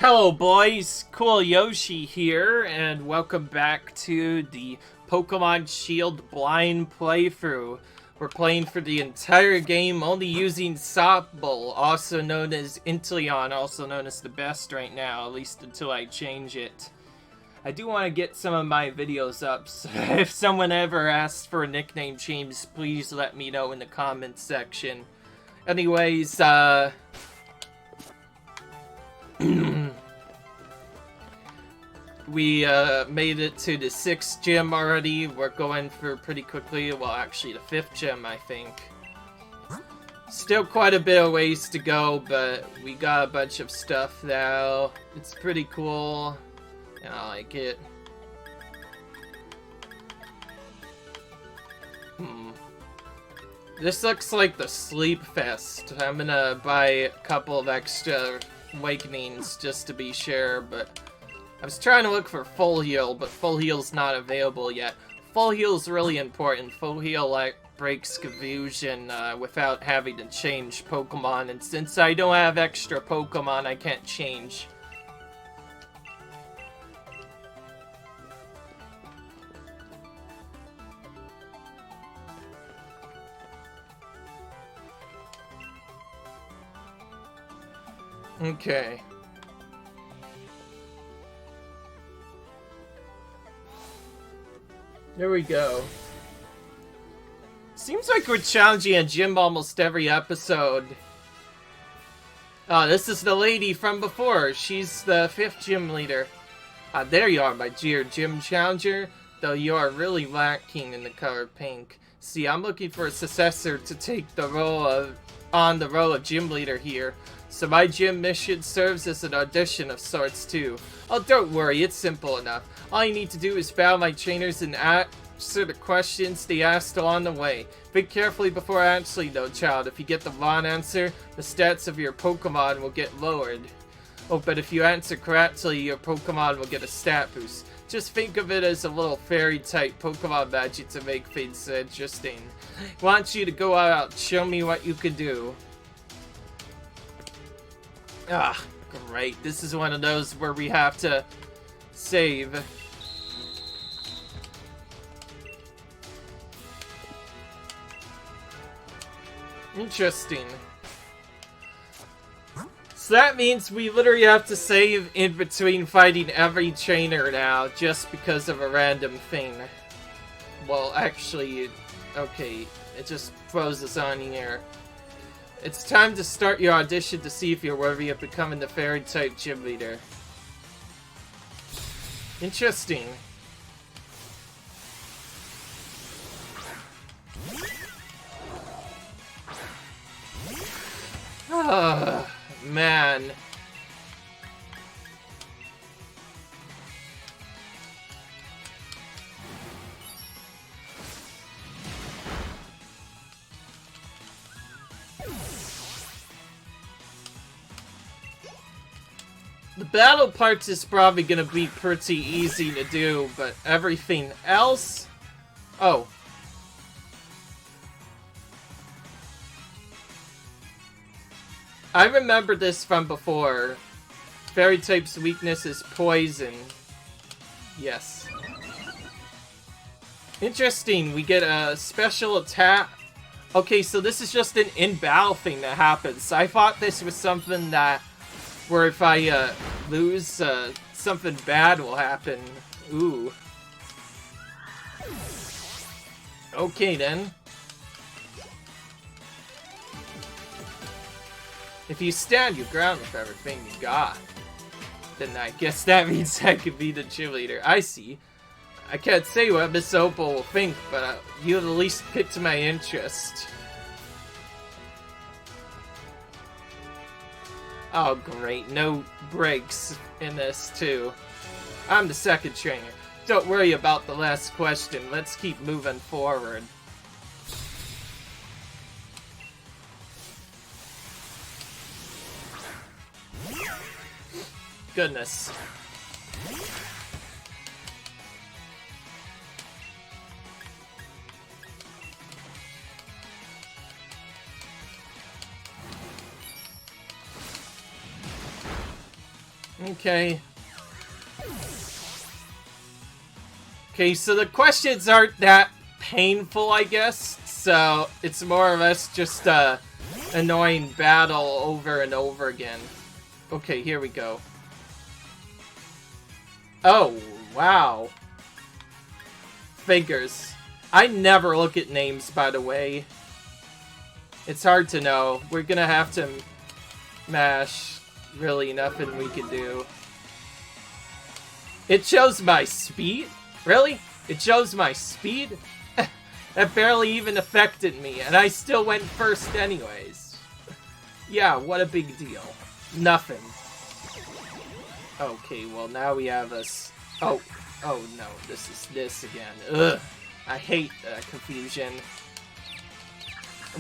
Hello boys, Cool Yoshi here, and welcome back to the Pokemon Shield blind playthrough. We're playing for the entire game only using Sobble, also known as Inteleon, also known as the best right now, at least until I change it. I do want to get some of my videos up, so if someone ever asks for a nickname change, please let me know in the comments section. Anyways, we made it to the 6th gym already. We're going for pretty quickly. Well, actually the 5th gym, I think. Still quite a bit of ways to go, but we got a bunch of stuff now. It's pretty cool, and I like it. This looks like the Sleep Fest. I'm gonna buy a couple of extra awakenings just to be sure, but I was trying to look for Full Heal, but Full Heal's not available yet. Full Heal's really important. Full Heal, like, breaks confusion without having to change Pokemon, and since I don't have extra Pokemon, I can't change. Okay. There we go. Seems like we're challenging a gym almost every episode. Oh, this is the lady from before. She's the 5th gym leader. Ah, there you are, my dear gym challenger. Though you are really lacking in the color pink. See, I'm looking for a successor to take the role of gym leader here. So my gym mission serves as an audition of sorts too. Oh, don't worry, it's simple enough. All you need to do is battle my trainers and answer the questions they asked along the way. Think carefully before answering though, child. If you get the wrong answer, the stats of your Pokemon will get lowered. Oh, but if you answer correctly, your Pokemon will get a stat boost. Just think of it as a little fairy-type Pokemon magic to make things interesting. I want you to go out and show me what you can do. Ah, great. This is one of those where we have to save. Interesting. So that means we literally have to save in between fighting every trainer now, just because of a random thing. Well, actually, okay, it just throws us on here. It's time to start your audition to see if you're worthy of becoming the fairy-type gym leader. Interesting. Ah, man. The battle parts is probably gonna be pretty easy to do, but everything else... Oh. I remember this from before. Fairy type's weakness is poison. Yes. Interesting, we get a special attack. Okay, so this is just an in-battle thing that happens. I thought this was something that... where if I lose, something bad will happen. Ooh. Okay then. If you stand your ground with everything you got, then I guess that means I could be the cheerleader. I see. I can't say what Miss Opal will think, but you at least piqued my interest. Oh great, no breaks in this too. I'm the 2nd trainer. Don't worry about the last question, let's keep moving forward. Goodness. Okay. Okay, so the questions aren't that painful, I guess. So it's more or less just a annoying battle over and over again. Okay, here we go. Oh, wow. Figures. I never look at names, by the way. It's hard to know. We're gonna have to mash. Really nothing we can do. It shows my speed? Really? It shows my speed? That barely even affected me, and I still went first anyways. Yeah, what a big deal. Nothing. Okay, well now we have us. Oh no, this is this again. Ugh, I hate confusion.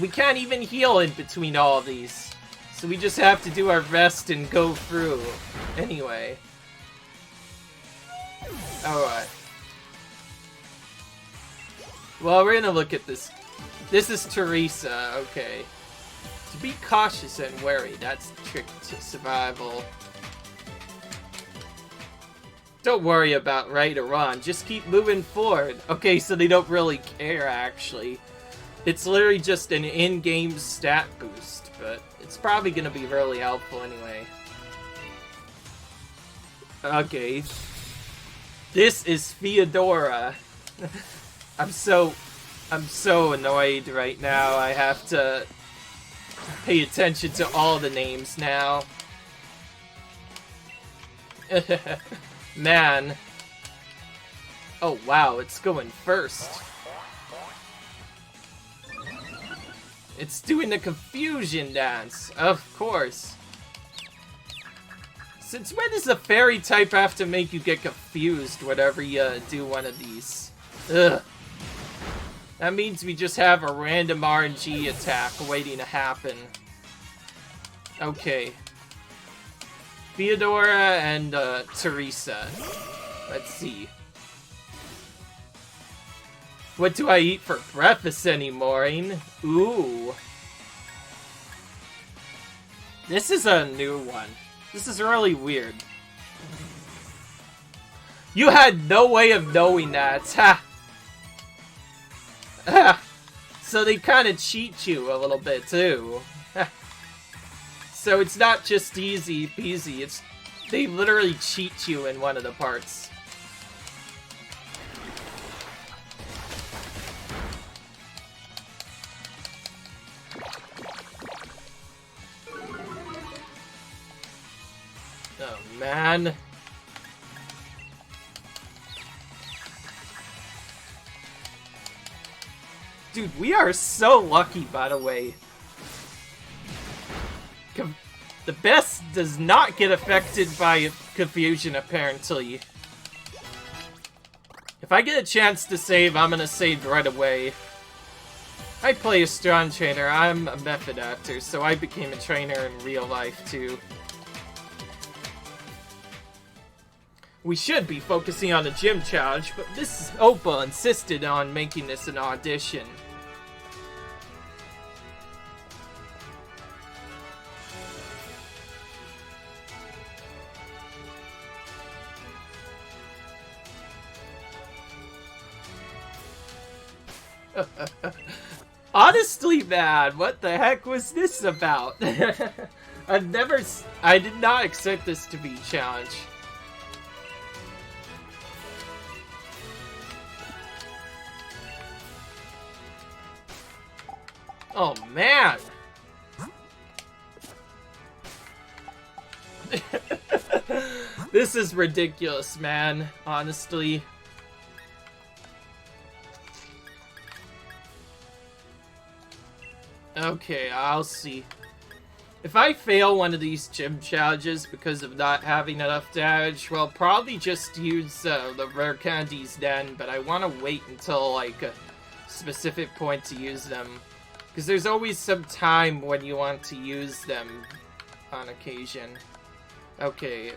We can't even heal in between all of these, so we just have to do our best and go through. Anyway. Alright. Well, we're gonna look at this. This is Teresa, okay. To be cautious and wary, that's the trick to survival. Don't worry about right or wrong, just keep moving forward. Okay, so they don't really care, actually. It's literally just an in-game stat boost, but it's probably gonna be really helpful anyway. Okay. This is Theodora. I'm so annoyed right now. I have to pay attention to all the names now. Man. Oh wow, it's going first. It's doing the confusion dance, of course. Since when does the fairy type have to make you get confused whenever you do one of these? Ugh. That means we just have a random RNG attack waiting to happen. Okay. Theodora and Teresa. Let's see. What do I eat for breakfast anymore? Ooh. This is a new one. This is really weird. You had no way of knowing that. Ha! So they kind of cheat you a little bit too. So it's not just easy peasy, it's they literally cheat you in one of the parts. Oh man. Dude, we are so lucky, by the way. The best does not get affected by confusion, apparently. If I get a chance to save, I'm gonna save right away. I play a strong trainer. I'm a method actor, so I became a trainer in real life, too. We should be focusing on the gym challenge, but Mrs. Opal insisted on making this an audition. Honestly, man, what the heck was this about? I did not expect this to be a challenge. Oh, man! This is ridiculous, man, honestly. Okay, I'll see. If I fail one of these gym challenges because of not having enough damage, well, probably just use the rare candies then, but I want to wait until, like, a specific point to use them. Because there's always some time when you want to use them on occasion. Okay.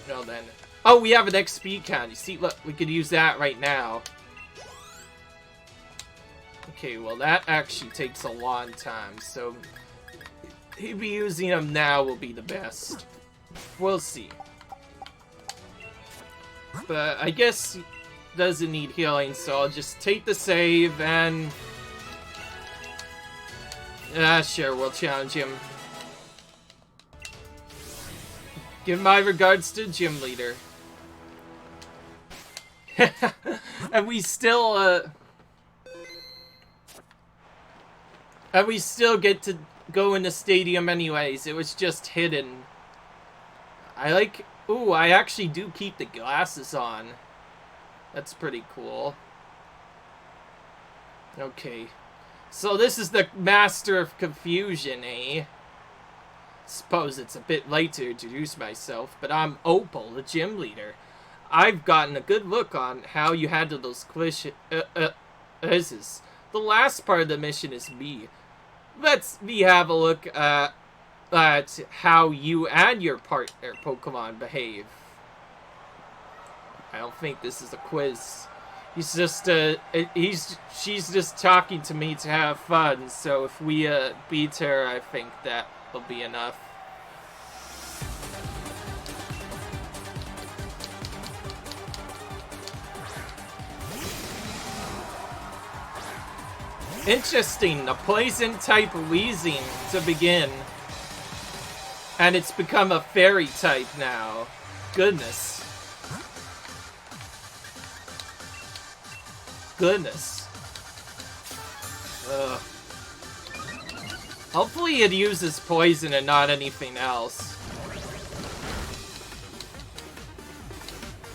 Well then. Oh, we have an XP candy. See, look, we could use that right now. Okay, well that actually takes a long time, so maybe using them now will be the best. We'll see. But I guess he doesn't need healing, so I'll just take the save and... sure, we'll challenge him. Give my regards to Gym Leader. And we still, And we still get to go in the stadium anyways. It was just hidden. I like... Ooh, I actually do keep the glasses on. That's pretty cool. Okay. So this is the Master of Confusion, eh? Suppose it's a bit late to introduce myself, but I'm Opal, the gym leader. I've gotten a good look on how you handle those quizzes. The last part of the mission is me. Let's have a look at how you and your partner Pokemon behave. I don't think this is a quiz. He's just she's just talking to me to have fun. So if we beat her, I think that will be enough. Interesting, a poison type wheezing to begin. And it's become a fairy type now. Goodness. Goodness. Ugh. Hopefully it uses poison and not anything else.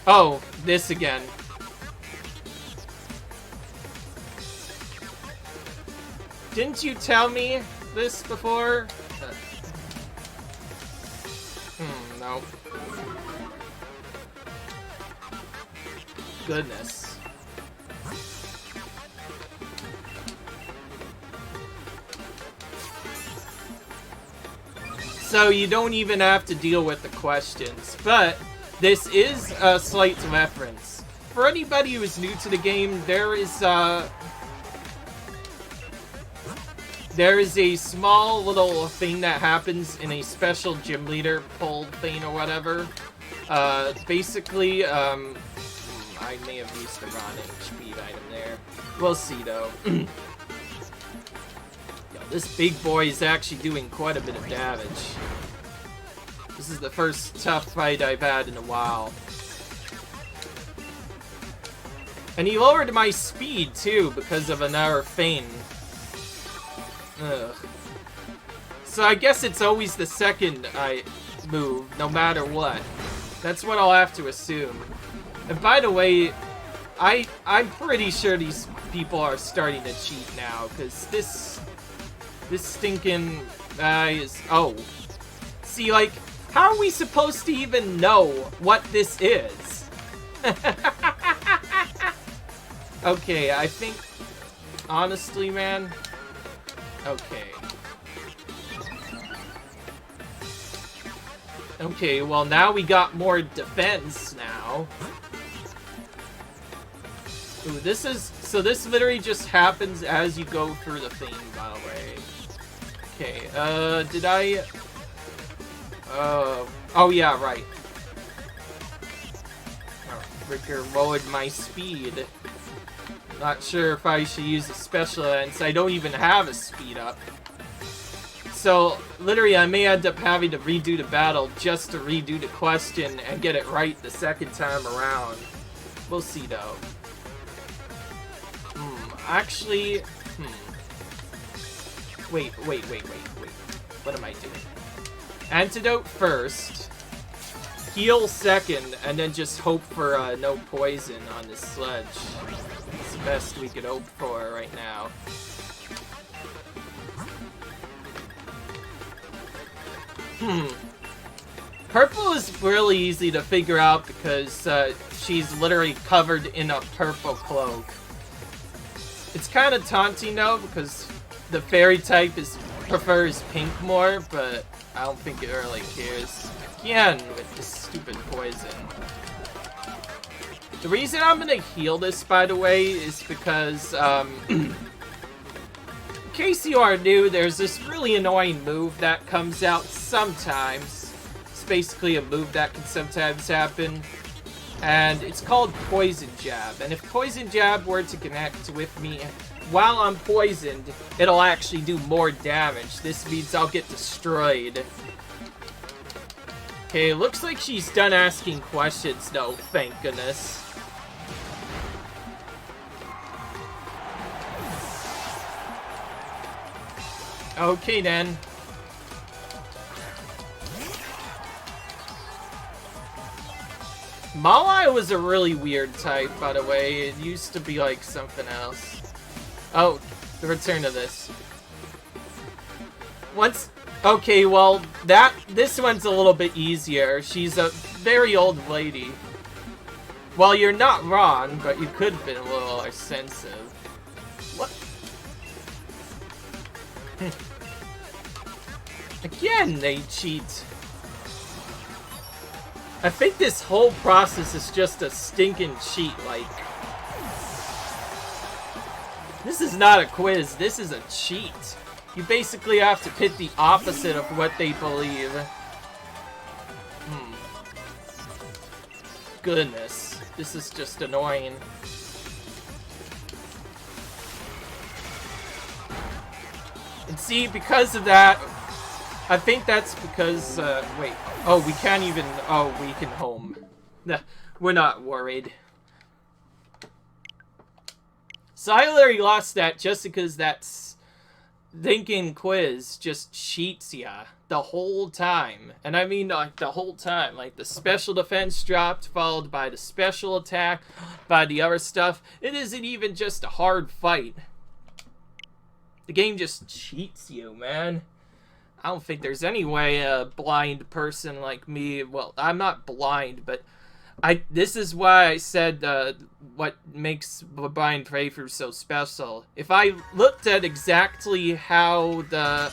Oh, this again. Didn't you tell me this before? No. Goodness. So you don't even have to deal with the questions, but this is a slight reference. For anybody who is new to the game, there is a small little thing that happens in a special gym leader pull thing or whatever. Basically, I may have used the wrong HP item there. We'll see though. Yo, this big boy is actually doing quite a bit of damage. This is the first tough fight I've had in a while. And he lowered my speed too because of another thing. Ugh. So I guess it's always the second I move, no matter what. That's what I'll have to assume. And by the way, I'm pretty sure these people are starting to cheat now, because this stinking guy is... Oh. See, like, how are we supposed to even know what this is? Okay, I think... Honestly, man... Okay. Okay, well now we got more defense now. Ooh, this is... So this literally just happens as you go through the thing, by the way. Okay, did I... Oh yeah, right. Oh, Ricker lowered my speed. Not sure if I should use a special since I don't even have a speed up. So, literally, I may end up having to redo the battle just to redo the question and get it right the second time around. We'll see, though. Actually... Wait. What am I doing? Antidote first. Heal second, and then just hope for no poison on this sledge. It's the best we could hope for right now. Purple is really easy to figure out because she's literally covered in a purple cloak. It's kind of taunting though because the fairy type prefers pink more, but I don't think it really cares. Again, with this stupid poison. The reason I'm gonna heal this, by the way, is because, in case you are new, there's this really annoying move that comes out sometimes. basically a move that can sometimes happen. And it's called Poison Jab. And if Poison Jab were to connect with me while I'm poisoned, it'll actually do more damage. This means I'll get destroyed. Okay, looks like she's done asking questions though, thank goodness. Okay then. Malai was a really weird type, by the way. It used to be like something else. Oh, the return of this. Okay, well, this one's a little bit easier. She's a very old lady. Well, you're not wrong, but you could have been a little more sensitive. What? Again, they cheat. I think this whole process is just a stinking cheat, like... This is not a quiz, this is a cheat. You basically have to pit the opposite of what they believe. Goodness, this is just annoying. And see, because of that, I think that's because, wait. Oh, we can't even, oh, we can home. Nah, we're not worried. So I literally lost that just because that's thinking quiz just cheats ya the whole time. And I mean, like, the whole time. Like, the special defense dropped, followed by the special attack, by the other stuff. It isn't even just a hard fight. The game just cheats you, man. I don't think there's any way a blind person like me, well, I'm not blind, but this is why I said what makes the blind playthrough so special. If I looked at exactly how the...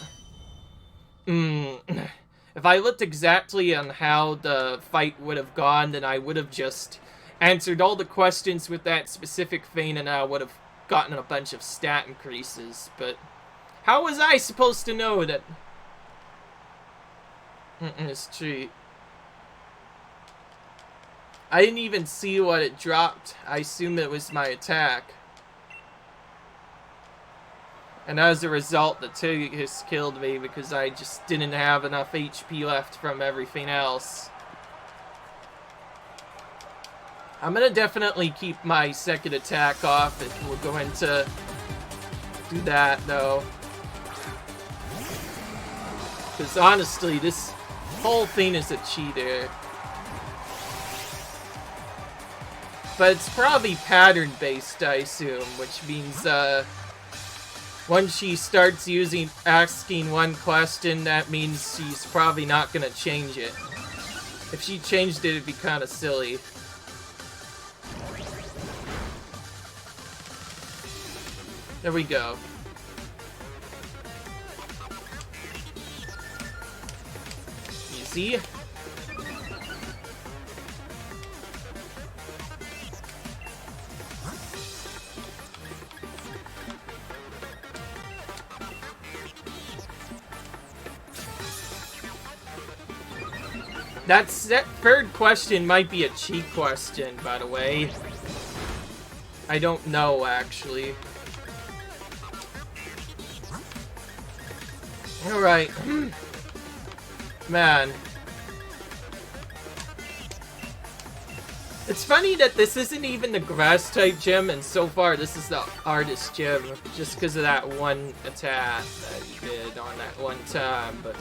if I looked exactly on how the fight would have gone, then I would have just answered all the questions with that specific thing, and I would have gotten a bunch of stat increases, but how was I supposed to know that... It's cheat. I didn't even see what it dropped. I assumed it was my attack. And as a result, the Tigus killed me because I just didn't have enough HP left from everything else. I'm gonna definitely keep my second attack off if we're going to do that, though. Because honestly, this whole thing is a cheater. But it's probably pattern-based, I assume, which means, once she starts asking one question, that means she's probably not gonna change it. If she changed it, it'd be kind of silly. There we go. Easy. That third question might be a cheat question, by the way. I don't know, actually. Alright. Man. It's funny that this isn't even the grass-type gym, and so far this is the hardest gym, just because of that one attack that he did on that one time, but...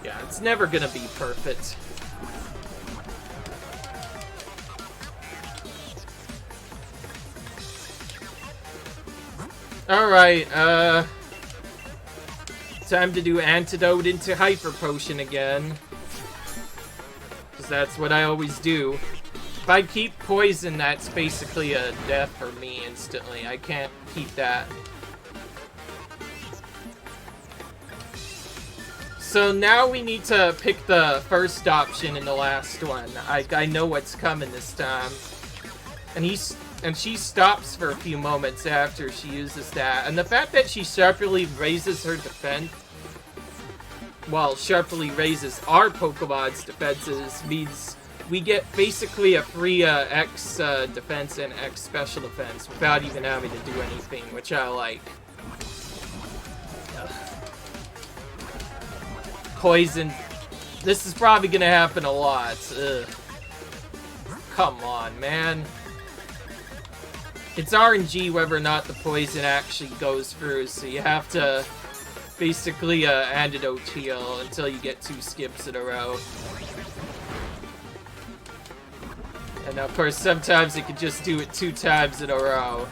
yeah, it's never gonna be perfect. Alright, time to do Antidote into Hyper Potion again. Because that's what I always do. If I keep Poison, that's basically a death for me instantly. I can't keep that. So now we need to pick the first option in the last one. I know what's coming this time. And she stops for a few moments after she uses that. And the fact that she sharply raises her defense well, sharply raises our Pokemon's defenses, means we get basically a free X defense and X special defense without even having to do anything, which I like. Poison. This is probably gonna happen a lot. Ugh. Come on, man. It's RNG whether or not the poison actually goes through, so you have to basically antidote heal until you get 2 skips in a row. And of course, sometimes it can just do it 2 times in a row.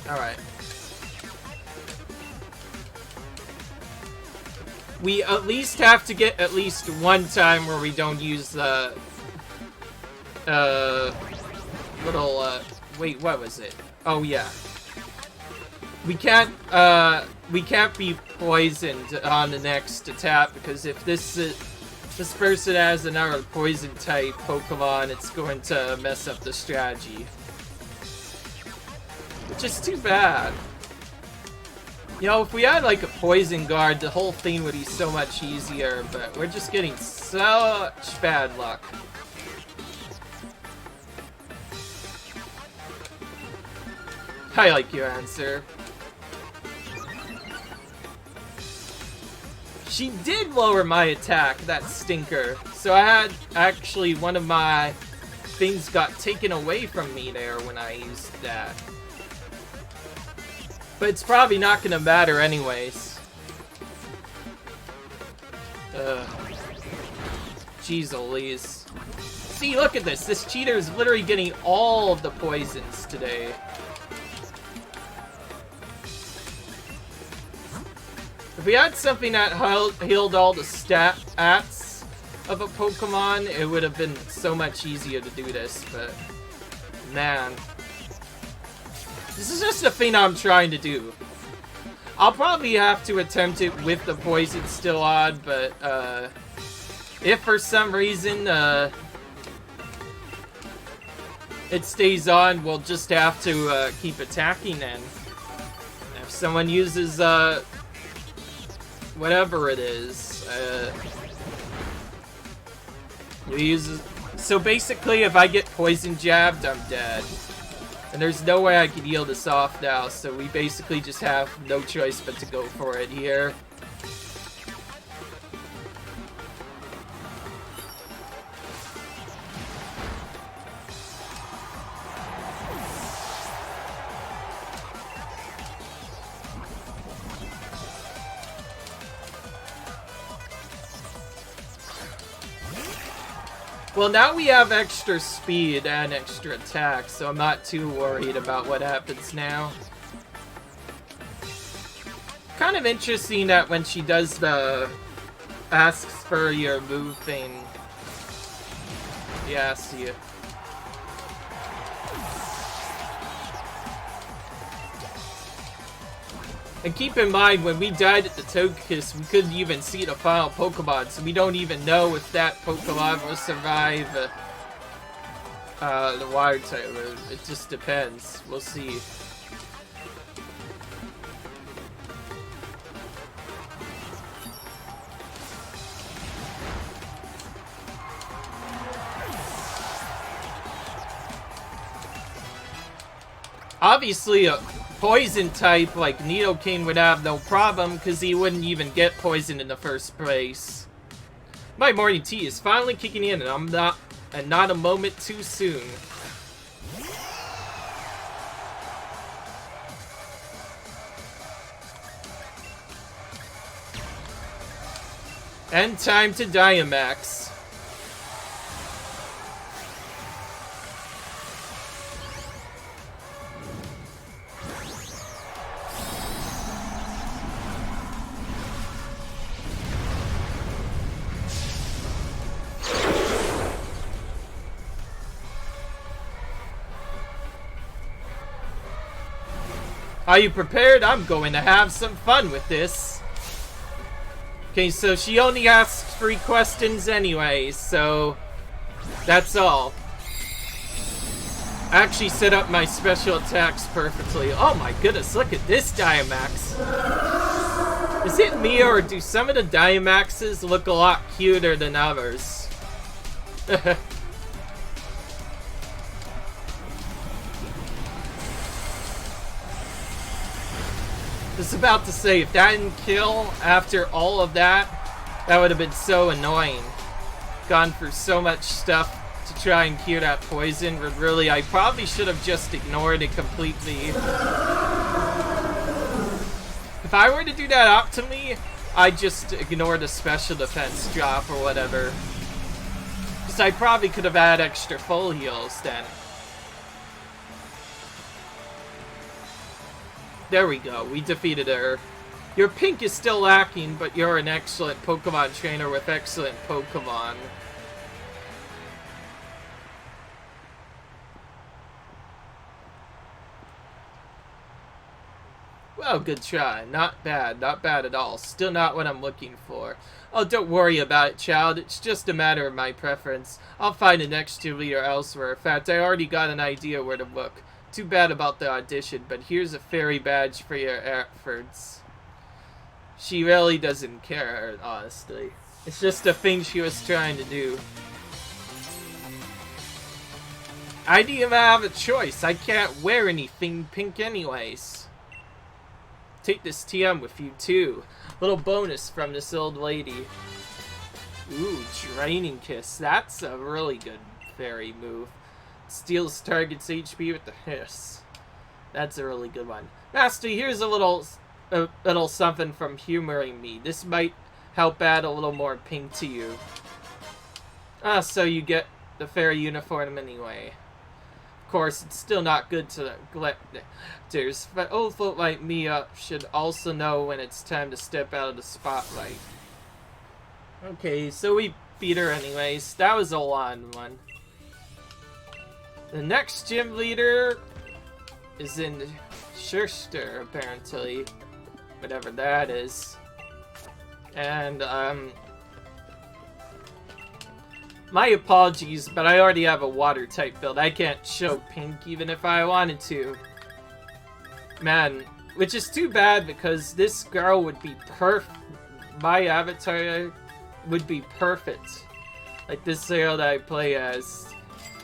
Alright. We at least have to get at least one time where we don't use the little wait, what was it? Oh yeah. We can't be poisoned on the next attack, because if this person has another poison type Pokemon, it's going to mess up the strategy. Which is too bad. You know, if we had like a poison guard, the whole thing would be so much easier, but we're just getting such bad luck. I like your answer. She did lower my attack, that stinker. So I had, actually, one of my things got taken away from me there when I used that. But it's probably not gonna matter anyways. Jeez Louise. See, look at this. This cheater is literally getting all of the poisons today. If we had something that healed all the stats of a Pokemon, it would have been so much easier to do this, but man. This is just a thing I'm trying to do. I'll probably have to attempt it with the poison still on, but if for some reason it stays on, we'll just have to keep attacking then. If someone uses whatever it is, so basically if I get poison jabbed, I'm dead. And there's no way I can heal this off now, so we basically just have no choice but to go for it here. Well, now we have extra speed and extra attack, so I'm not too worried about what happens now. Kind of interesting that when she does the asks for your move thing, he asks you. And keep in mind, when we died at the Togekiss, we couldn't even see the final Pokemon, so we don't even know if that Pokemon will survive the Water type. It just depends. We'll see. Obviously, a poison type like Nidoking would have no problem, because he wouldn't even get poisoned in the first place. My morning tea is finally kicking in, and not a moment too soon. And time to Dynamax. Are you prepared? I'm going to have some fun with this. Okay, so she only asks 3 questions anyway, so that's all. I actually set up my special attacks perfectly. Oh my goodness, look at this Dynamax. Is it me, or do some of the Dynamaxes look a lot cuter than others? I was about to say, if that didn't kill after all of that, that would have been so annoying. Gone through so much stuff to try and cure that poison, but really, I probably should have just ignored it completely. If I were to do that optimally, I'd just ignore the special defense drop or whatever. Because I probably could have had extra full heals then. There we go, we defeated her. Your pink is still lacking, but you're an excellent Pokemon trainer with excellent Pokemon. Well, good try. Not bad. Not bad at all. Still not what I'm looking for. Oh, don't worry about it, child. It's just a matter of my preference. I'll find the next gym leader elsewhere. In fact, I already got an idea where to look. Too bad about the audition, but here's a fairy badge for your efforts. She really doesn't care, honestly. It's just a thing she was trying to do. I didn't even have a choice. I can't wear anything pink anyways. Take this TM with you too. Little bonus from this old lady. Ooh, Draining Kiss. That's a really good fairy move. Steals target's HP with the hiss. That's a really good one. Master, here's a little something from humoring me. This might help add a little more pink to you. Ah, so you get the fairy uniform anyway. Of course, it's still not good to collectors, but old folk like me should also know when it's time to step out of the spotlight. Okay, so we beat her anyways. That was a long one. The next gym leader is in Schuster, apparently. Whatever that is. And, my apologies, but I already have a water-type build. I can't show pink even if I wanted to. Man, which is too bad because this girl would be perfect. My avatar would be perfect. Like this girl that I play as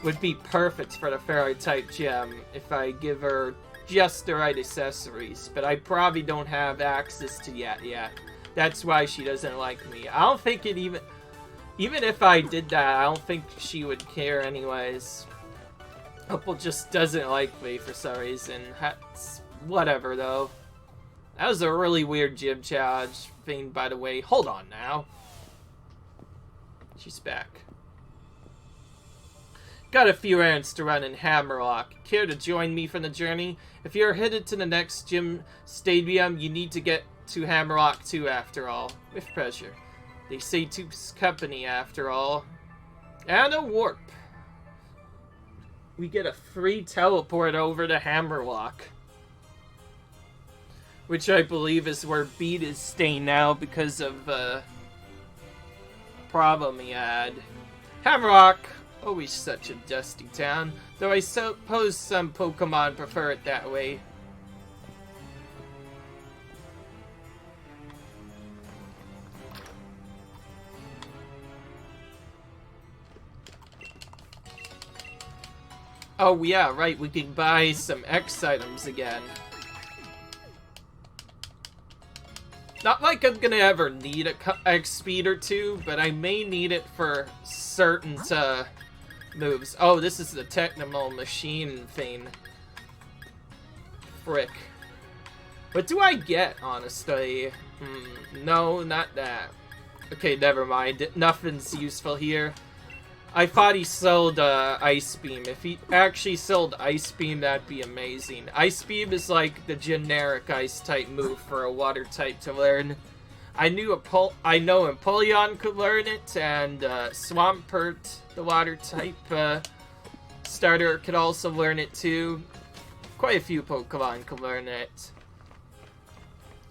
would be perfect for the fairy-type gem if I give her just the right accessories. But I probably don't have access to that yet. That's why she doesn't like me. I don't think it even if I did that, I don't think she would care anyways. Opal just doesn't like me for some reason. That's whatever, though. That was a really weird gym challenge thing, by the way. Hold on now. She's back. Got a few errands to run in Hammerlock. Care to join me for the journey? If you're headed to the next gym stadium, you need to get to Hammerlock too, after all. With pleasure. They say two's company, after all. And a warp. We get a free teleport over to Hammerlock. Which I believe is where Beat is staying now because of a problem he had. Hammerlock, always such a dusty town. Though I suppose some Pokemon prefer it that way. Oh yeah, right, we can buy some X items again. Not like I'm gonna ever need a X speed or two, but I may need it for certain moves. Oh, this is the technical machine thing. Frick. What do I get, honestly? No, not that. Okay, never mind. Nothing's useful here. I thought he sold Ice Beam. If he actually sold Ice Beam, that'd be amazing. Ice Beam is like the generic Ice-type move for a Water-type to learn. I know Empoleon could learn it, and Swampert, the Water-type starter, could also learn it too. Quite a few Pokemon could learn it.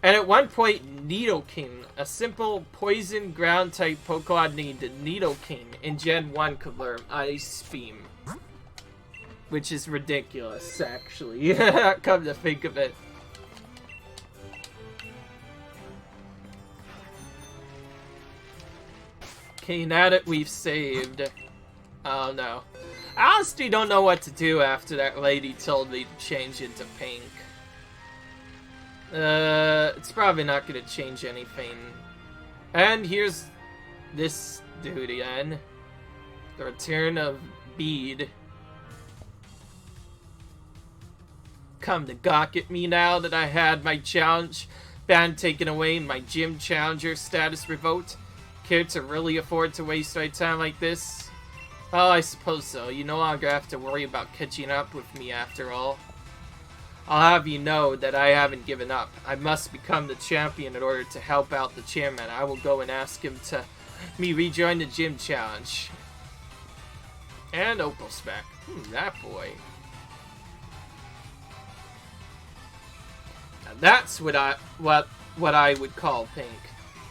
And at one point, Nidoking, a simple poison ground-type Pokemon named Nidoking in Gen 1 could learn Ice Beam. Which is ridiculous, actually. Come to think of it. Okay, now that we've saved... Oh, no. I honestly don't know what to do after that lady told me to change into pink. It's probably not going to change anything. And here's this dude again. The return of Bead. Come to gawk at me now that I had my challenge ban taken away and my gym challenger status revoked. Care to really afford to waste my time like this? Well, I suppose so. You no longer have to worry about catching up with me after all. I'll have you know that I haven't given up. I must become the champion in order to help out the chairman. I will go and ask him to me rejoin the gym challenge. And Opal's back. That boy. Now that's what I would call pink.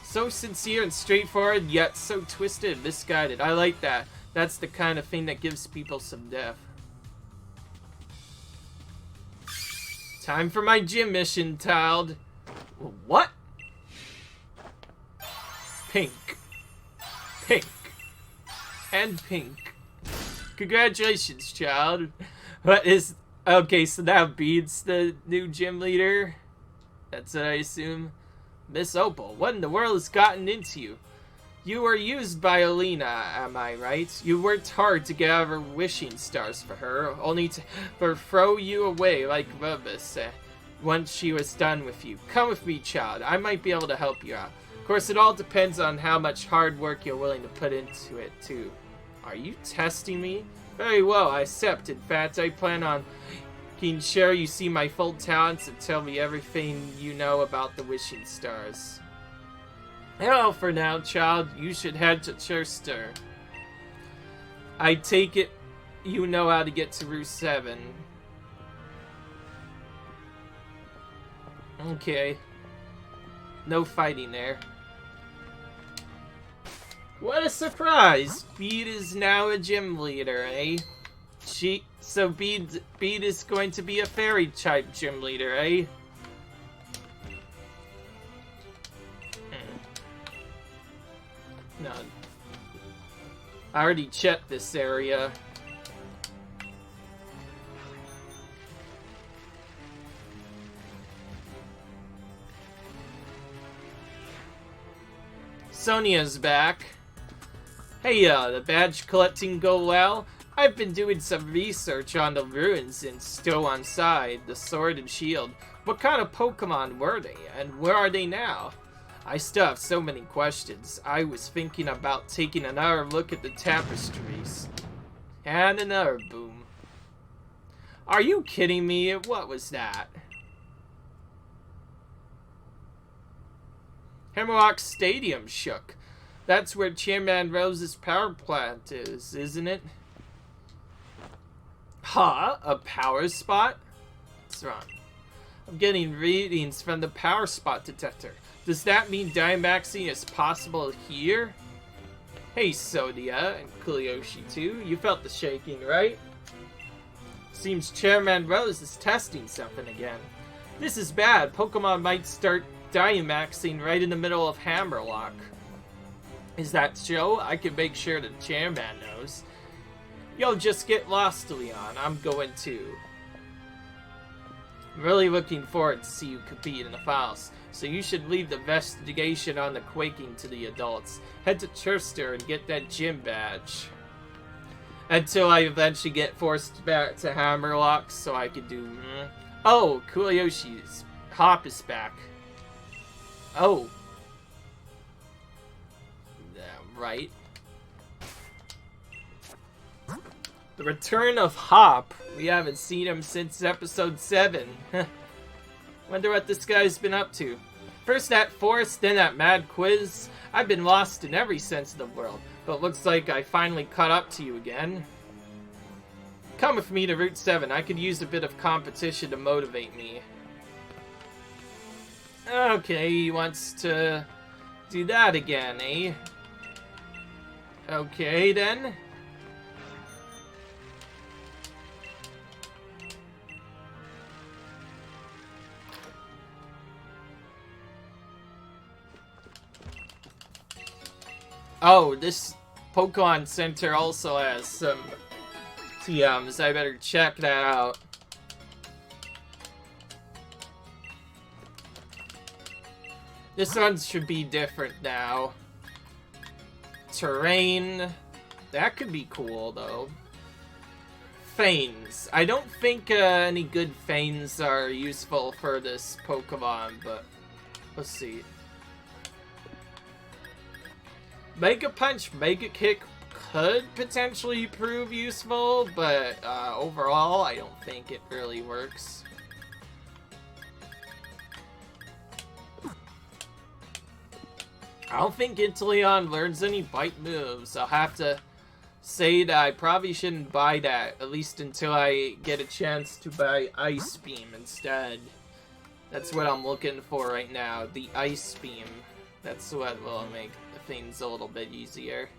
So sincere and straightforward, yet so twisted and misguided. I like that. That's the kind of thing that gives people some depth. Time for my gym mission, child. What? Pink. Pink. And pink. Congratulations, child. What is... Okay, so now Bead's the new gym leader? That's what I assume. Miss Opal, what in the world has gotten into you? You were used by Alina, am I right? You worked hard to get out of her wishing stars for her, only to throw you away like rubbish once she was done with you. Come with me, child. I might be able to help you out. Of course, it all depends on how much hard work you're willing to put into it, too. Are you testing me? Very well, I accept. In fact, I plan on making sure you see my full talents and tell me everything you know about the wishing stars. Well, for now, child, you should head to Chester. I take it you know how to get to Route 7. Okay. No fighting there. What a surprise! Bead is now a gym leader, eh? So Bead is going to be a fairy-type gym leader, eh? No. I already checked this area. Sonia's back. Hey, the badge collecting go well? I've been doing some research on the ruins in Still On Side, the Sword and Shield. What kind of Pokemon were they, and where are they now? I still have so many questions. I was thinking about taking another look at the tapestries. And another boom. Are you kidding me? What was that? Hammerlock Stadium shook. That's where Chairman Rose's power plant is, isn't it? Huh? A power spot? What's wrong? I'm getting readings from the power spot detector. Does that mean Dynamaxing is possible here? Hey, Sodia, and Kuliyoshi too. You felt the shaking, right? Seems Chairman Rose is testing something again. This is bad. Pokemon might start Dynamaxing right in the middle of Hammerlock. Is that so? I can make sure the Chairman knows. Yo, just get lost, Leon. I'm going too. I'm really looking forward to see you compete in the finals. So you should leave the investigation on the quaking to the adults. Head to Chester and get that gym badge. Until I eventually get forced back to Hammerlock so I can do... Oh, Kuliyoshi's Hop is back. Oh. Yeah, right. The return of Hop. We haven't seen him since episode 7. Wonder what this guy's been up to. First that forest, then that mad quiz. I've been lost in every sense of the world, but looks like I finally caught up to you again. Come with me to Route 7. I could use a bit of competition to motivate me. Okay, he wants to do that again, eh? Okay, then. Oh, this Pokemon Center also has some TMs. I better check that out. This one should be different now. Terrain. That could be cool, though. Feigns. I don't think any good feigns are useful for this Pokemon, but let's see. Mega Punch, Mega Kick could potentially prove useful, but overall, I don't think it really works. I don't think Inteleon learns any bite moves. I'll have to say that I probably shouldn't buy that, at least until I get a chance to buy Ice Beam instead. That's what I'm looking for right now, the Ice Beam. That's what will make things a little bit easier.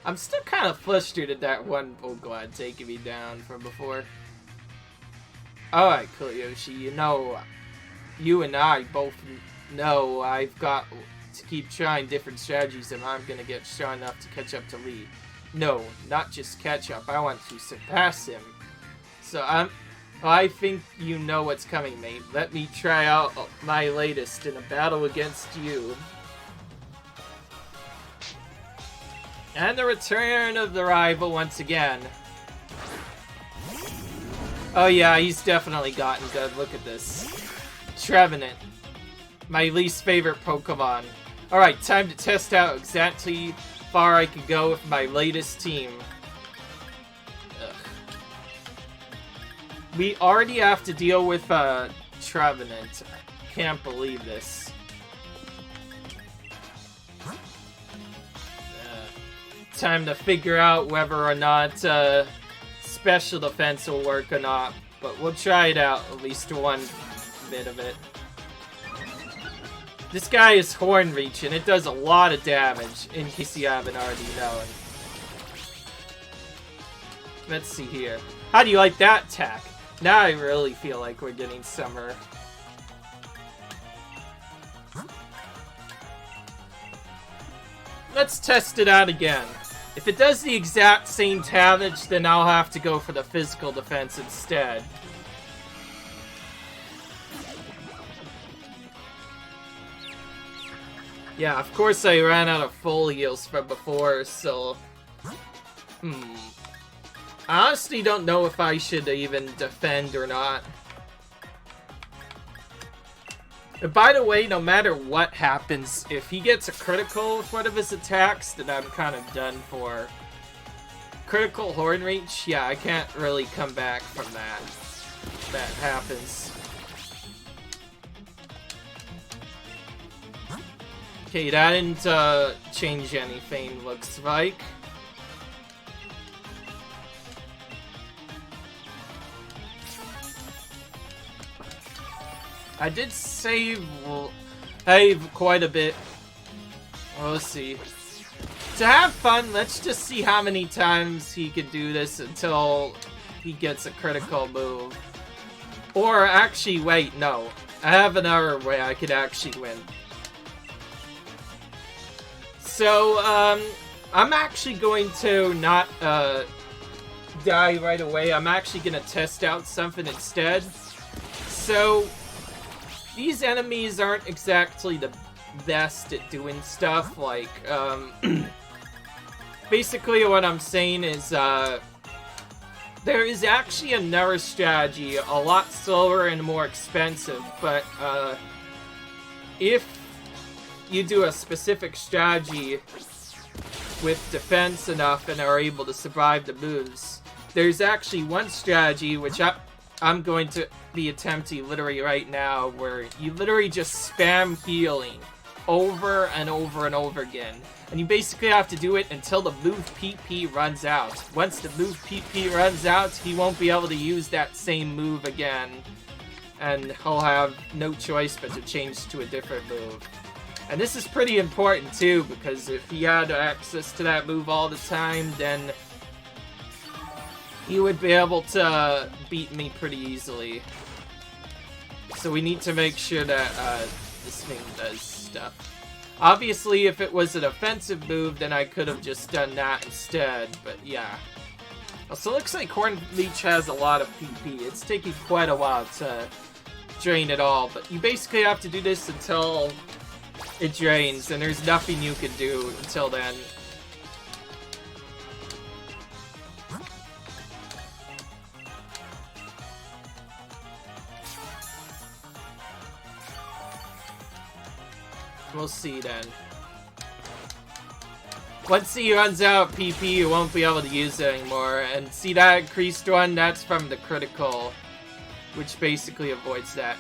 I'm still kind of frustrated at that one Pokemon taking me down from before. Alright, Koyoshi, you know, you and I both know I've got to keep trying different strategies if I'm gonna get strong enough to catch up to Lee. No, not just catch up, I want to surpass him. So I think you know what's coming, mate. Let me try out my latest in a battle against you. And the return of the rival once again. Oh yeah, he's definitely gotten good. Look at this. Trevenant. My least favorite Pokemon. Alright, time to test out exactly how far I could go with my latest team. Ugh. We already have to deal with Trevenant. Can't believe this. Time to figure out whether or not special defense will work or not, but we'll try it out, at least one bit of it. This guy is Horn Reach, and it does a lot of damage, in case you haven't already known. Let's see here. How do you like that attack? Now I really feel like we're getting somewhere. Let's test it out again. If it does the exact same damage, then I'll have to go for the physical defense instead. Yeah, of course I ran out of full heals from before, so... I honestly don't know if I should even defend or not. And by the way, no matter what happens, if he gets a critical with one of his attacks, then I'm kind of done for. Critical Horn Reach? Yeah, I can't really come back from that. That happens. Okay, that didn't change anything, looks like. I did save quite a bit. Well, let's see. To have fun, let's just see how many times he can do this until he gets a critical move. Or actually, wait, no. I have another way I could actually win. So, I'm actually going to not die right away. I'm actually going to test out something instead. So... these enemies aren't exactly the best at doing stuff, like, basically what I'm saying is, there is actually another strategy, a lot slower and more expensive, but, if you do a specific strategy with defense enough and are able to survive the moves, there's actually one strategy, which I'm going to be attempting literally right now, where you literally just spam healing over and over and over again. And you basically have to do it until the move PP runs out. Once the move PP runs out, he won't be able to use that same move again. And he'll have no choice but to change to a different move. And this is pretty important too, because if he had access to that move all the time, then he would be able to beat me pretty easily. So we need to make sure that this thing does stuff. Obviously, if it was an offensive move, then I could have just done that instead, but yeah. Also, it looks like Horn Leech has a lot of PP. It's taking quite a while to drain it all, but you basically have to do this until it drains, and there's nothing you can do until then. We'll see then. Once he runs out of PP, you won't be able to use it anymore. And see that increased one? That's from the critical, which basically avoids that.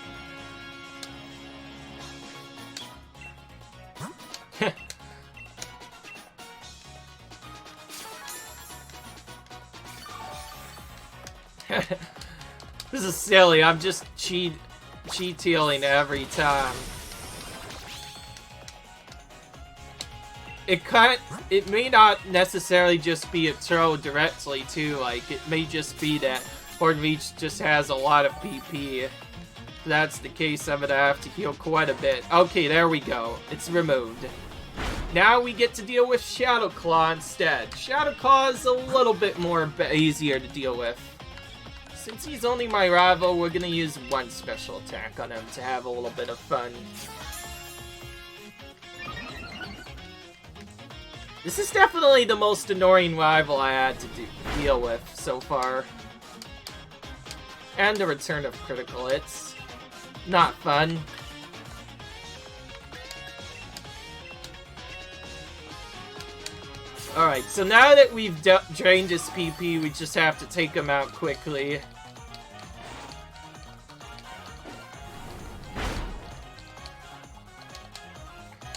This is silly. I'm just cheat-healing every time. It may not necessarily just be a throw directly too, like it may just be that Horn Leech just has a lot of PP. If that's the case, I'm gonna have to heal quite a bit. Okay, there we go. It's removed. Now we get to deal with Shadow Claw instead. Shadow Claw is a little bit more easier to deal with. Since he's only my rival, we're gonna use one special attack on him to have a little bit of fun. This is definitely the most annoying rival I had to deal with so far. And the return of critical hits. Not fun. Alright, so now that we've drained his PP, we just have to take him out quickly.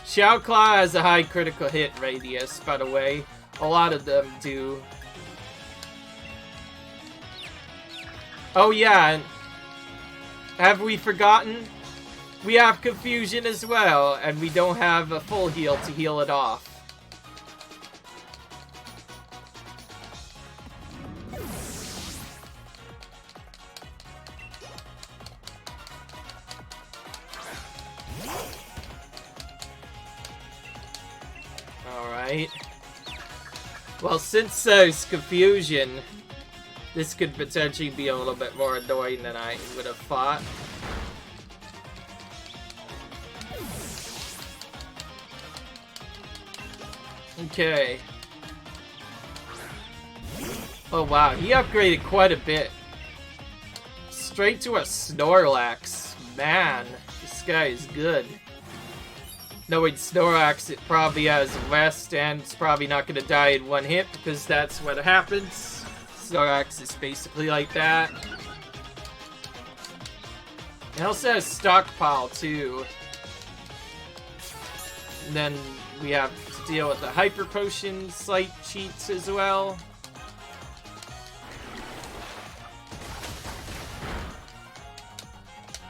Xiao Claw has a high critical hit radius, by the way. A lot of them do. Oh yeah, and have we forgotten? We have Confusion as well, and we don't have a full heal to heal it off. Alright. Well, since there's Confusion, this could potentially be a little bit more annoying than I would have thought. Okay. Oh wow, he upgraded quite a bit. Straight to a Snorlax. Man, this guy is good. Knowing Snorlax, it probably has Rest, and it's probably not going to die in one hit, because that's what happens. Snorlax is basically like that. It also has Stockpile, too. And then we have to deal with the Hyper Potion slight cheats as well.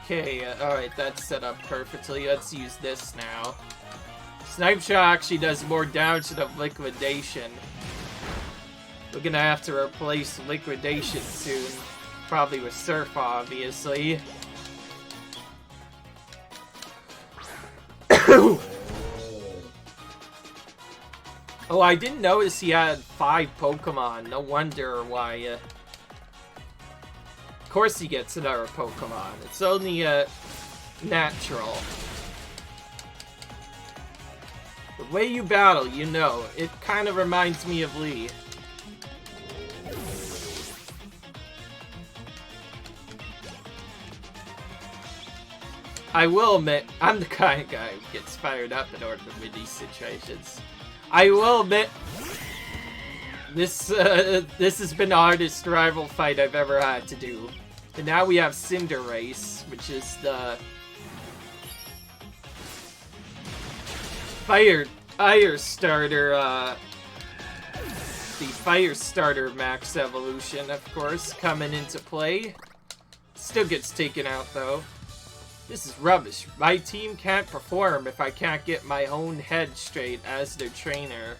Okay, alright, that's set up perfectly. Let's use this now. Snipe Shot actually does more damage than Liquidation. We're gonna have to replace Liquidation soon. Probably with Surf, obviously. Oh, I didn't notice he had 5 Pokemon. No wonder why. Of course he gets another Pokemon. It's only natural. The way you battle, you know. It kind of reminds me of Lee. I will admit, I'm the kind of guy who gets fired up in order to win these situations. I will admit, this has been the hardest rival fight I've ever had to do. And now we have Cinderace, which is the Fire Starter, the Fire Starter Max Evolution, of course, coming into play. Still gets taken out, though. This is rubbish. My team can't perform if I can't get my own head straight as their trainer.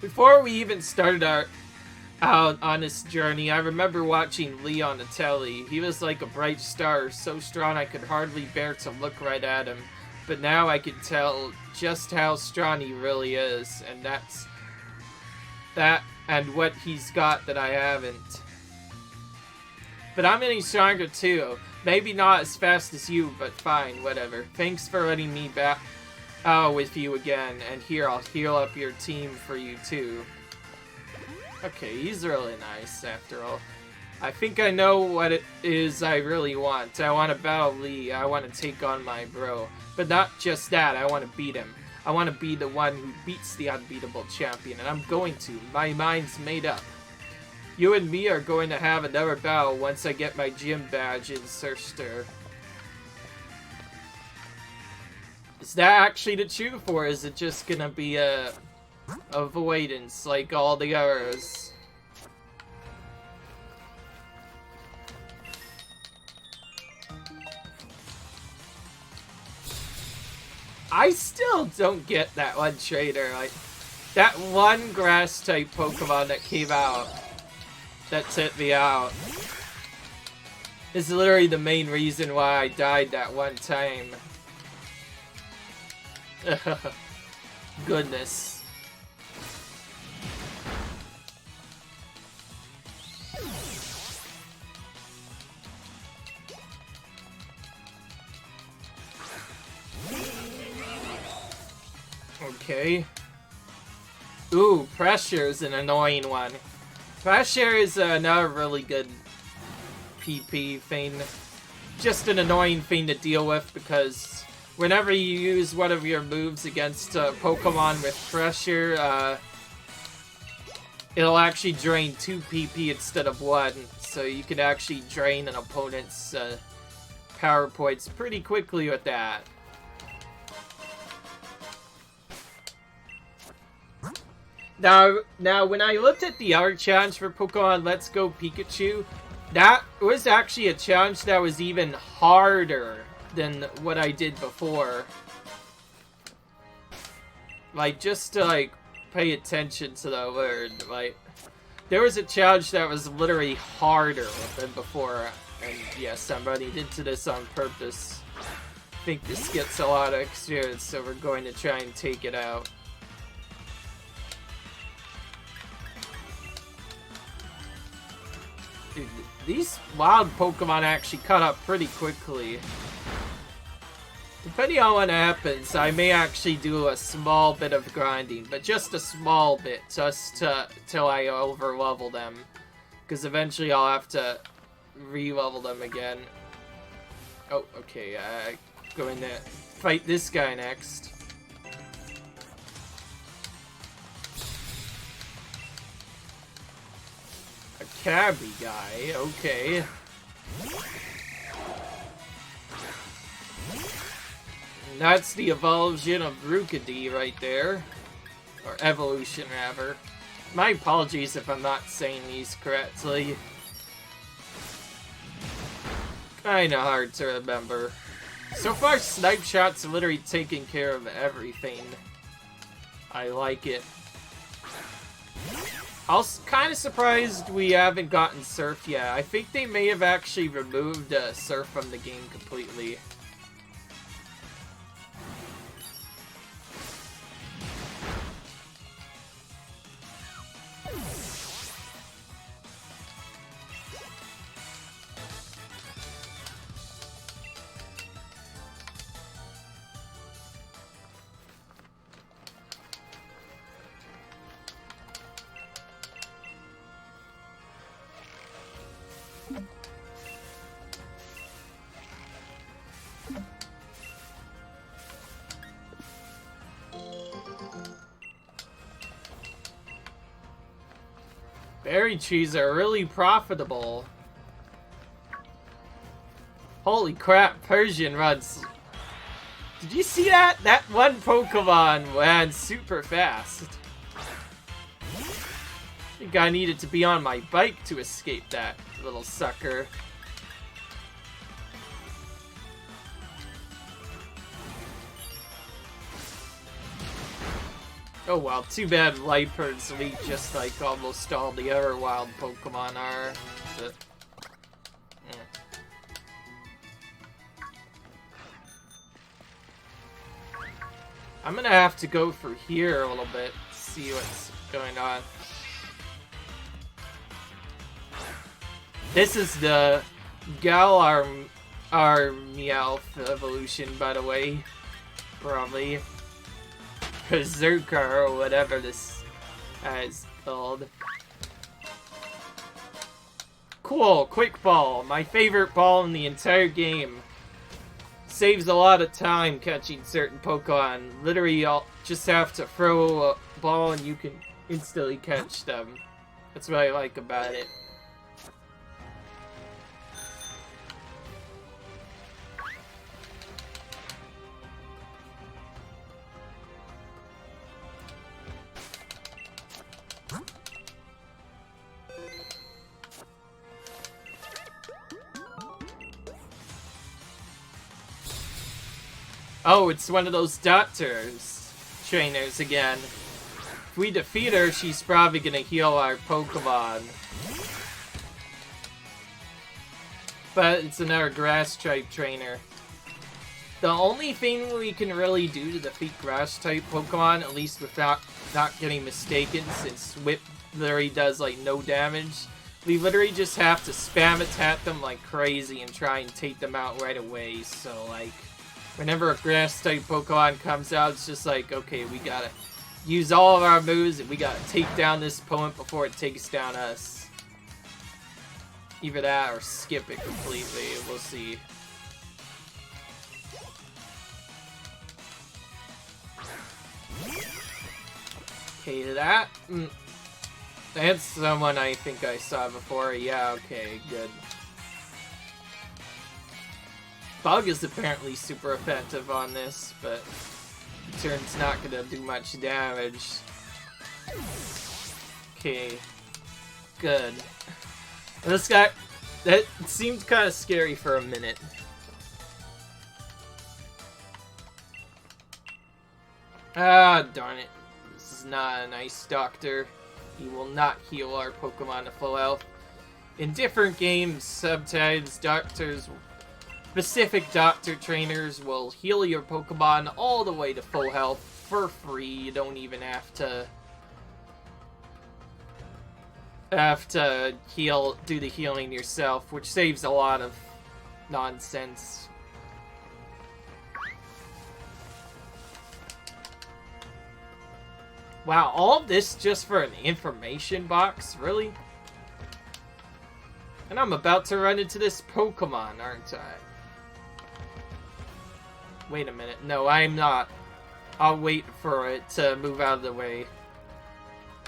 Before we even started our out on his journey. I remember watching Lee on the telly. He was like a bright star, so strong I could hardly bear to look right at him. But now I can tell just how strong he really is, and that's that and what he's got that I haven't. But I'm getting stronger too. Maybe not as fast as you, but fine, whatever. Thanks for letting me back with you again, and here, I'll heal up your team for you too. Okay, he's really nice after all. I think I know what it is I really want. I want to battle Lee. I want to take on my bro. But not just that, I want to beat him. I want to be the one who beats the unbeatable champion, and I'm going to. My mind's made up. You and me are going to have another battle once I get my gym badge in Surster. Is that actually the truth, or is it just gonna be a avoidance like all the others? I still don't get that one trainer. Like, that one grass-type Pokemon that came out, that took me out, is literally the main reason why I died that one time. Goodness. Okay. Ooh, Pressure's an annoying one. Pressure is another really good PP thing. Just an annoying thing to deal with because whenever you use one of your moves against Pokemon with Pressure, it'll actually drain 2 PP instead of 1. So you can actually drain an opponent's power points pretty quickly with that. Now, when I looked at the other challenge for Pokemon Let's Go Pikachu, that was actually a challenge that was even harder than what I did before. Like, just to, like, pay attention to the word. Like, there was a challenge that was literally harder than before. And yes, I'm running into this on purpose. I think this gets a lot of experience, so we're going to try and take it out. Dude, these wild Pokemon actually cut up pretty quickly. Depending on what happens, I may actually do a small bit of grinding, but just a small bit, just till I over-level them. Because eventually I'll have to re-level them again. Oh, okay, going to fight this guy next. A cabbie guy, okay. That's the evolution of Rookidee right there. Or evolution, rather. My apologies if I'm not saying these correctly. Kinda hard to remember. So far, Snipe Shot's literally taking care of everything. I like it. I was kind of surprised we haven't gotten Surf yet. I think they may have actually removed Surf from the game completely. Berry trees are really profitable. Holy crap, Persian runs. Did you see that? That one Pokemon ran super fast. I think I needed to be on my bike to escape that little sucker. Oh well, too bad Liper's weak, just like almost all the other wild Pokemon are. But, I'm gonna have to go through here a little bit, see what's going on. This is the Galar Meowth evolution, by the way. Probably. Berserker, or whatever this is called. Cool, Quick Ball. My favorite ball in the entire game. Saves a lot of time catching certain Pokemon. Literally, you'll just have to throw a ball and you can instantly catch them. That's what I like about it. Oh, it's one of those doctors trainers again. If we defeat her, she's probably gonna heal our Pokemon. But it's another grass-type trainer. The only thing we can really do to defeat grass-type Pokemon, at least without not getting mistaken, since Whip literally does like no damage, we literally just have to spam attack them like crazy and try and take them out right away. So like, whenever a grass-type Pokemon comes out, it's just like, okay, we gotta use all of our moves and we gotta take down this opponent before it takes down us. Either that or skip it completely. We'll see. Okay, that's someone I think I saw before. Yeah, okay, good. Bug is apparently super effective on this, but turn's not gonna do much damage. Okay, good. This guy, that seemed kind of scary for a minute. Ah, darn it. This is not a nice doctor. He will not heal our Pokemon to full health. In different games, sometimes specific doctor trainers will heal your Pokemon all the way to full health for free. You don't even have to do the healing yourself, which saves a lot of nonsense. Wow, all of this just for an information box? Really? And I'm about to run into this Pokemon, aren't I? Wait a minute. No, I'm not. I'll wait for it to move out of the way.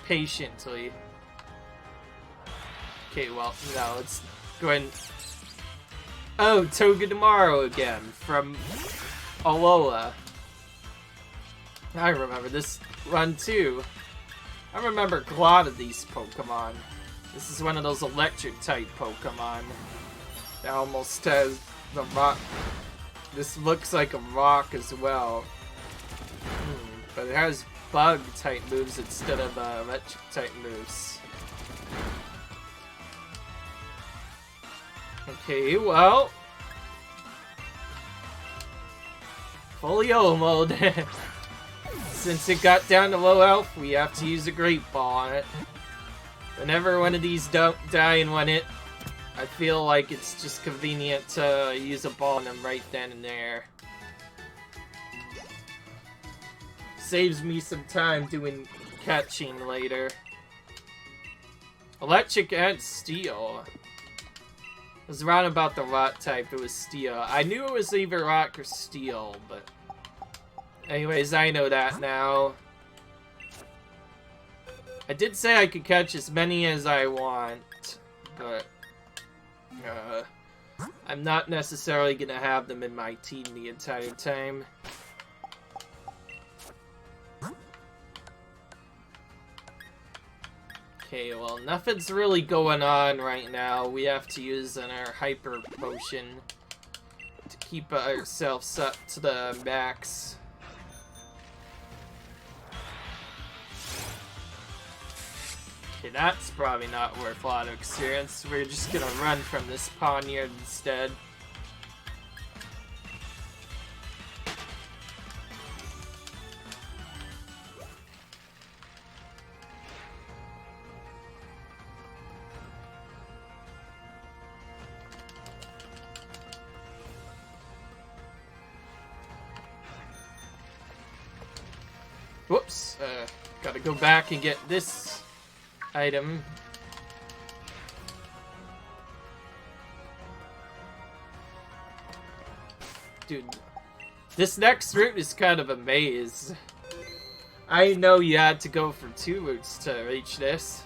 Patiently. Okay, well, no, let's go ahead and... Oh, Togedemaru again, from Alola. I remember this one, too. I remember a lot of these Pokemon. This is one of those electric-type Pokemon. That almost has the rock... This looks like a rock as well. But it has bug-type moves instead of electric-type moves. Okay, well... Fully yellow mode. Since it got down to low health, we have to use a Great Ball on it. Whenever one of these don't die in one hit, I feel like it's just convenient to use a ball on them right then and there. Saves me some time doing catching later. Electric and Steel. It was around about the rock type, it was Steel. I knew it was either rock or Steel, but... Anyways, I know that now. I did say I could catch as many as I want, but... I'm not necessarily gonna have them in my team the entire time. Okay, well, nothing's really going on right now. We have to use our Hyper Potion to keep ourselves up to the max. Okay, that's probably not worth a lot of experience. We're just gonna run from this Poniard instead. Whoops, gotta go back and get this item. Dude, this next route is kind of a maze. I know you had to go for 2 routes to reach this.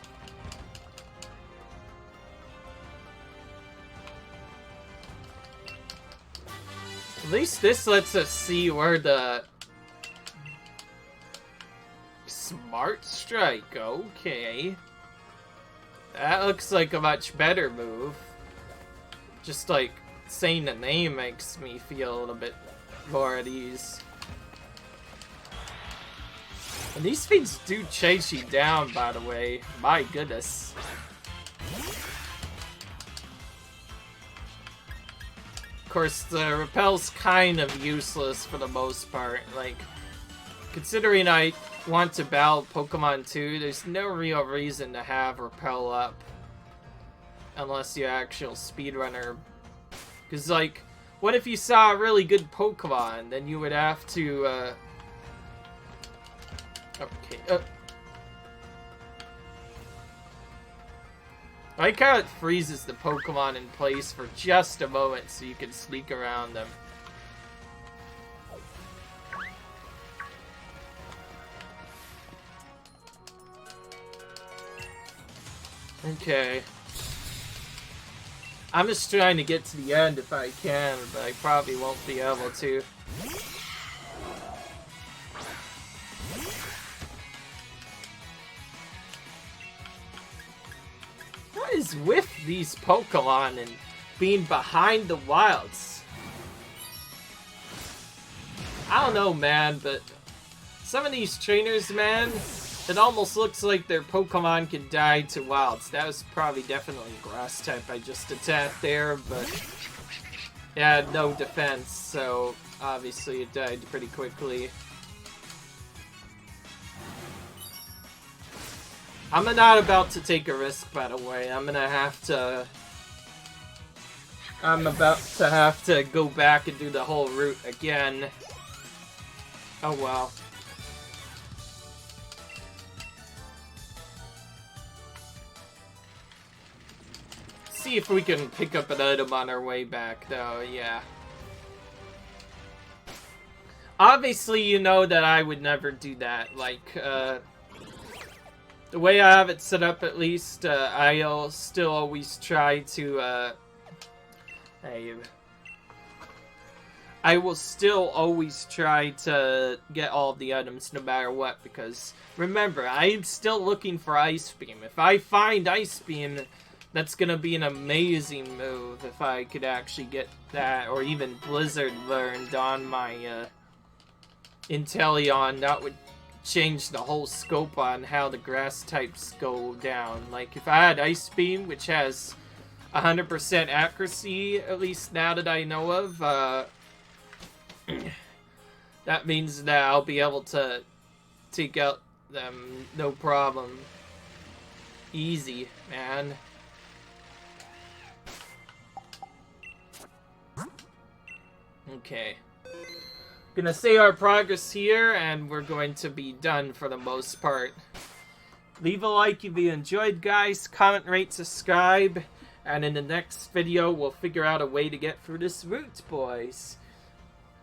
At least this lets us see where the Smart Strike, okay. That looks like a much better move. Just like saying the name makes me feel a little bit more at ease. And these things do chase you down, by the way. My goodness. Of course, the repel's kind of useless for the most part. Like, considering I want to battle Pokemon 2, there's no real reason to have repel up. Unless you're actual speedrunner. Because, like, what if you saw a really good Pokemon? Then you would have to, okay, I like how it freezes the Pokemon in place for just a moment so you can sneak around them. Okay. I'm just trying to get to the end if I can, but I probably won't be able to. What is with these Pokemon and being behind the wilds? I don't know, man, but some of these trainers, man, it almost looks like their Pokemon can die to wilds. That was probably definitely grass type I just attacked there, but it had no defense, so obviously it died pretty quickly. I'm not about to take a risk, by the way. I'm about to have to go back and do the whole route again. Oh well. See if we can pick up an item on our way back, though, yeah. Obviously, you know that I would never do that. Like, the way I have it set up, at least, I'll still always try to, I will still always try to get all of the items no matter what, because, remember, I'm still looking for Ice Beam. If I find Ice Beam, that's gonna be an amazing move if I could actually get that, or even Blizzard learned on my Inteleon. That would change the whole scope on how the grass types go down. Like, if I had Ice Beam, which has 100% accuracy, at least now that I know of, that means that I'll be able to take out them no problem. Easy, man. Okay. Gonna say our progress here, and we're going to be done for the most part. Leave a like if you enjoyed, guys. Comment, rate, subscribe. And in the next video, we'll figure out a way to get through this route, boys.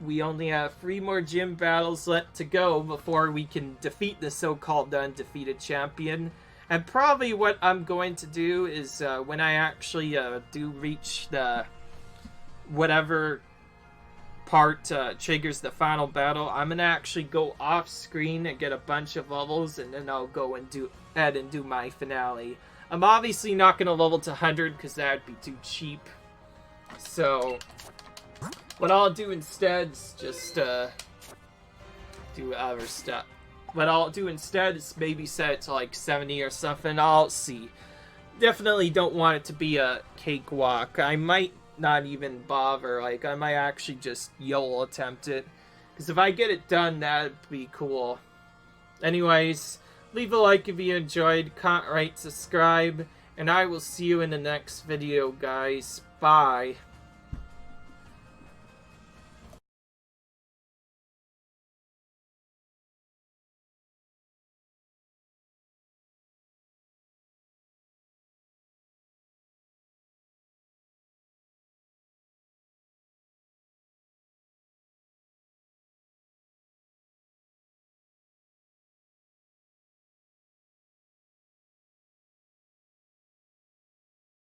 We only have 3 more gym battles left to go before we can defeat the so-called undefeated champion. And probably what I'm going to do is, when I actually do reach the whatever part triggers the final battle, I'm gonna actually go off screen and get a bunch of levels, and then I'll go and do my finale. I'm obviously not gonna level to 100 because that'd be too cheap. So what I'll do instead is just do other stuff. what I'll do instead is maybe set it to like 70 or something. I'll see. Definitely don't want it to be a cakewalk. I might not even bother. Like, I might actually just YOLO attempt it. Because if I get it done, that'd be cool. Anyways, leave a like if you enjoyed, comment, rate, subscribe, and I will see you in the next video, guys. Bye.